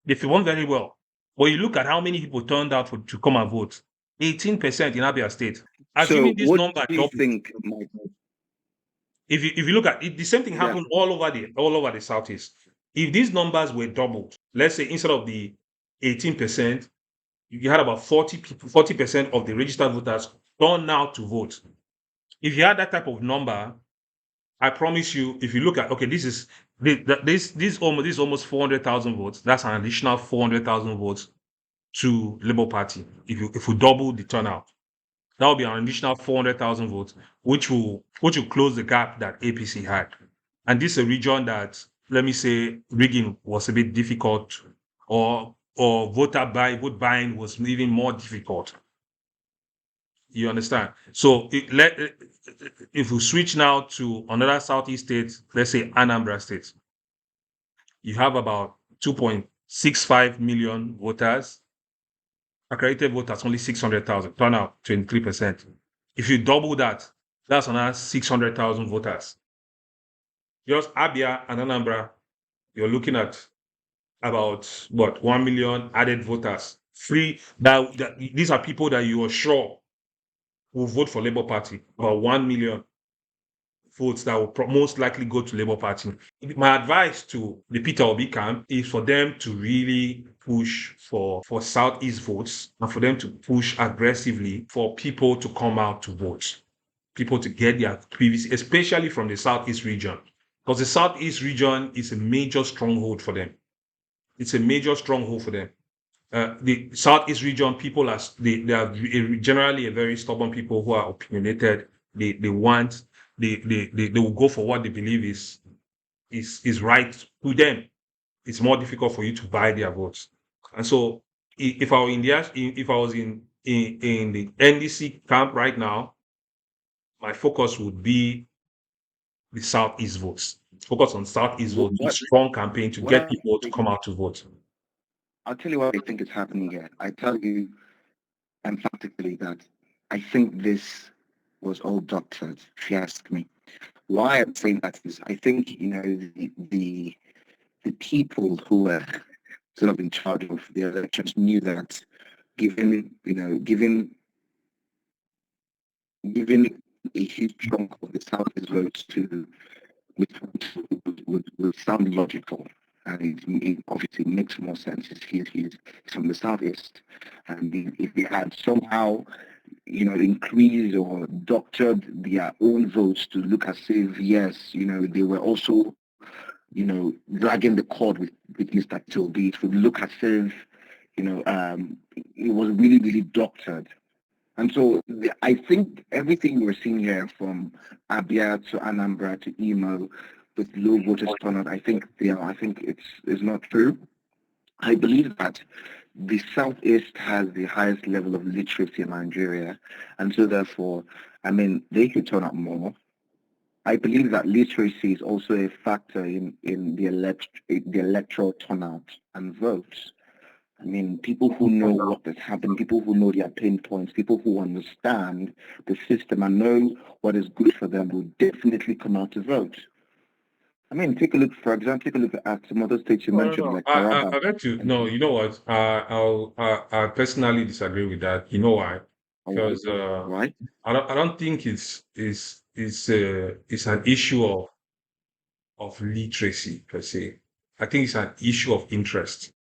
They performed very well. But you look at how many people turned out to come and vote. 18% in Abia State. So Assuming this what number do you double, think might if you look at it, the same thing yeah. happened all over the southeast. If these numbers were doubled, let's say instead of the 18%, you had about 40% of the registered voters turn out to vote. If you had that type of number, I promise you, if you look at this almost 400,000 votes. That's an additional 400,000 votes to Labour Party. If we double the turnout, that will be an additional 400,000 votes, which will close the gap that APC had. And this is a region that, let me say, rigging was a bit difficult, or vote buying was even more difficult. You understand? So if we switch now to another southeast state, let's say Anambra State, you have about 2.65 million voters. Accredited voters only 600,000. Turnout 23%. If you double that, that's another 600,000 voters. Just Abia and Anambra, you're looking at about 1 million added voters. Free that these are people that you are sure will vote for Labour Party. About 1 million votes that will most likely go to Labour Party. My advice to the Peter Obi camp is for them to really push for Southeast votes, and for them to push aggressively for people to come out to vote, people to get their PVC, especially from the Southeast region, because the Southeast region is a major stronghold for them. It's a major stronghold for them. The Southeast region people they are generally a very stubborn people who are opinionated. They want they will go for what they believe is right to them. It's more difficult for you to buy their votes. And so, if I were in if I was in the NDC camp right now, my focus would be the Southeast votes. Focus on Southeast votes, do strong campaign to what get I people to think, come out to vote. I'll tell you what I think is happening here. I tell you emphatically that I think this was all doctored, if you ask me. Why I'm saying that is I think, the people who were sort of in charge of the elections knew that given, given a huge chunk of the South's votes to would sound logical. And it obviously makes more sense. He's from the Southeast. And if they had somehow, increased or doctored their own votes to look as if, yes, they were also, dragging the cord with Mr. Toby, it would look as if, it was really, really doctored. And so I think everything we're seeing here from Abia to Anambra to Imo with low voters turnout, I think it's not true. I believe that the Southeast has the highest level of literacy in Nigeria, and so therefore, they could turn out more. I believe that literacy is also a factor in the electoral turnout and votes. People who know what has happened, people who know their pain points, people who understand the system and know what is good for them will definitely come out to vote. Take a look, for example, take a look at some other states you No, no, mentioned, no. like Taraba. I bet you. And No, you know what? I personally disagree with that. You know why? why? Because Why? I don't think it's an issue of literacy per se. I think it's an issue of interest.